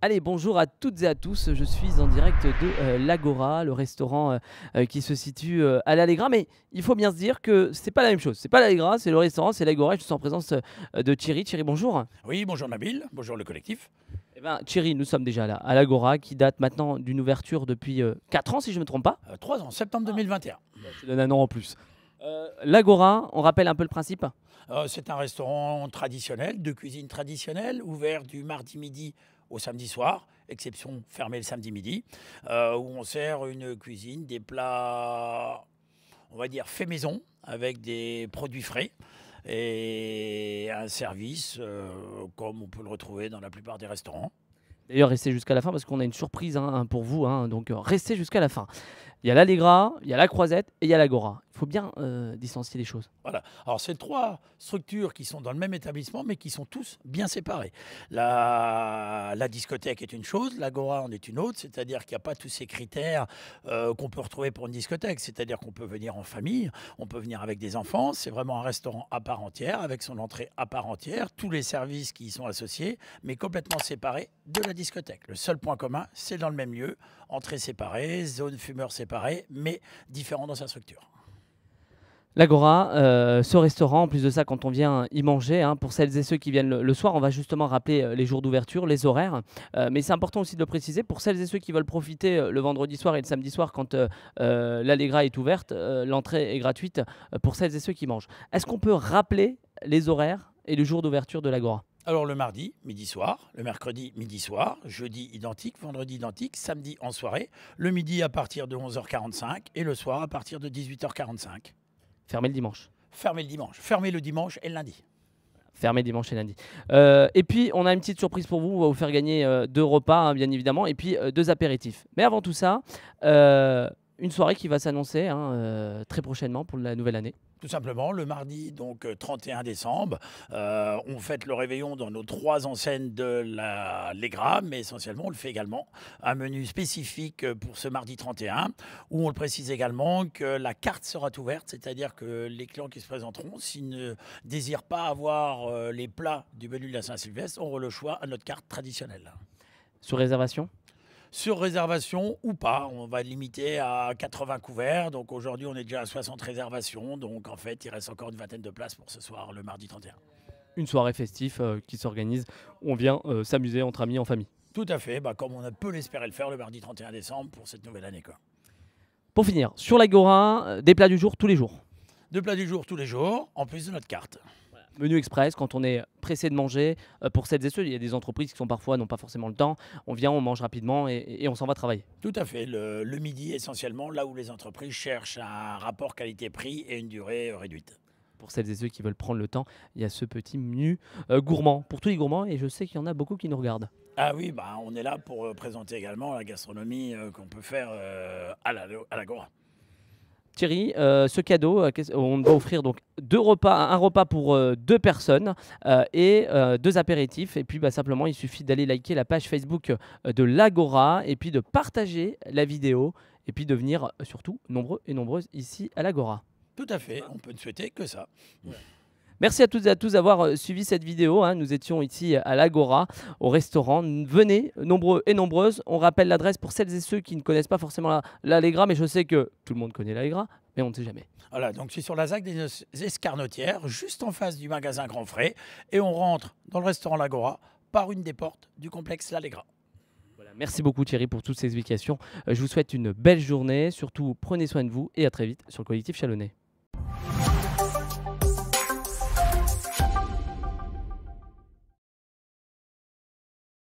Allez, bonjour à toutes et à tous. Je suis en direct de l'Agora, le restaurant qui se situe à l'Allegra. Mais il faut bien se dire que c'est pas la même chose. C'est pas l'Allegra, c'est le restaurant, c'est l'Agora. Je suis en présence de Thierry. Thierry, bonjour. Oui, bonjour Nabil, bonjour le collectif. Eh ben, Thierry, nous sommes déjà là à l'Agora, qui date maintenant d'une ouverture depuis 4 ans, si je ne me trompe pas. 3 ans, septembre 2021. Je donne un an en plus. L'Agora, on rappelle un peu le principe. C'est un restaurant traditionnel, de cuisine traditionnelle, ouvert du mardi midi au samedi soir, exception fermée le samedi midi, où on sert une cuisine, des plats, on va dire, fait maison, avec des produits frais et un service comme on peut le retrouver dans la plupart des restaurants. D'ailleurs, restez jusqu'à la fin parce qu'on a une surprise pour vous. Donc, restez jusqu'à la fin. Il y a l'Allegra, il y a la Croisette et il y a l'Agora. Il faut bien distancier les choses. Voilà. Alors, c'est 3 structures qui sont dans le même établissement, mais qui sont tous bien séparées. La discothèque est une chose, l'Agora en est une autre, c'est-à-dire qu'il n'y a pas tous ces critères qu'on peut retrouver pour une discothèque. C'est-à-dire qu'on peut venir en famille, on peut venir avec des enfants. C'est vraiment un restaurant à part entière, avec son entrée à part entière, tous les services qui y sont associés, mais complètement séparés de la discothèque. Le seul point commun, c'est dans le même lieu, entrée séparée, zone fumeur séparée, mais différent dans sa structure. L'Agora, ce restaurant, en plus de ça, quand on vient y manger, pour celles et ceux qui viennent le soir, on va justement rappeler les jours d'ouverture, les horaires. Mais c'est important aussi de le préciser pour celles et ceux qui veulent profiter le vendredi soir et le samedi soir quand l'Allegra est ouverte. L'entrée est gratuite pour celles et ceux qui mangent. Est-ce qu'on peut rappeler les horaires et le jour d'ouverture de l'Agora? Alors le mardi, midi soir, le mercredi, midi soir, jeudi identique, vendredi identique, samedi en soirée, le midi à partir de 11h45 et le soir à partir de 18h45. Fermé le dimanche. Fermé le dimanche. Fermé le dimanche et le lundi. Fermé dimanche et lundi. Et puis, on a une petite surprise pour vous. On va vous faire gagner 2 repas, bien évidemment, et puis 2 apéritifs. Mais avant tout ça, une soirée qui va s'annoncer très prochainement pour la nouvelle année. Tout simplement, le mardi, donc 31 décembre, on fête le réveillon dans nos 3 enseignes de l'Allegra, mais essentiellement, on le fait également un menu spécifique pour ce mardi 31, où on le précise également que la carte sera ouverte, c'est-à-dire que les clients qui se présenteront, s'ils ne désirent pas avoir les plats du menu de la Saint-Sylvestre, auront le choix à notre carte traditionnelle. Sur réservation? Sur réservation ou pas, on va limiter à 80 couverts. Donc aujourd'hui, on est déjà à 60 réservations. Donc en fait, il reste encore une vingtaine de places pour ce soir, le mardi 31. Une soirée festive qui s'organise. On vient s'amuser entre amis, en famille. Tout à fait, comme on peut l'espérer le faire le mardi 31 décembre pour cette nouvelle année, quoi. Pour finir, sur l'Agora, des plats du jour tous les jours. 2 plats du jour tous les jours, en plus de notre carte. Menu express, quand on est pressé de manger, pour celles et ceux, il y a des entreprises qui sont parfois n'ont pas forcément le temps. On vient, on mange rapidement et on s'en va travailler. Tout à fait, le midi essentiellement, là où les entreprises cherchent un rapport qualité-prix et une durée réduite. Pour celles et ceux qui veulent prendre le temps, il y a ce petit menu gourmand, pour tous les gourmands, et je sais qu'il y en a beaucoup qui nous regardent. Ah oui, on est là pour présenter également la gastronomie qu'on peut faire à l'Agora. Thierry, ce cadeau, on va offrir donc 2 repas, un repas pour 2 personnes et 2 apéritifs. Et puis simplement, il suffit d'aller liker la page Facebook de l'Agora et puis de partager la vidéo et puis de venir surtout nombreux et nombreuses ici à l'Agora. Tout à fait, on peut ne souhaiter que ça. Merci à toutes et à tous d'avoir suivi cette vidéo. Nous étions ici à l'Agora, au restaurant. Venez, nombreux et nombreuses. On rappelle l'adresse pour celles et ceux qui ne connaissent pas forcément l'Allegra, mais je sais que tout le monde connaît l'Allegra, mais on ne sait jamais. Voilà, donc c'est sur la ZAC des Escarnotières, juste en face du magasin Grand Frais, et on rentre dans le restaurant l'Agora par une des portes du complexe l'Allegra. Voilà, merci beaucoup Thierry pour toutes ces explications. Je vous souhaite une belle journée. Surtout, prenez soin de vous et à très vite sur le collectif Chalonnais.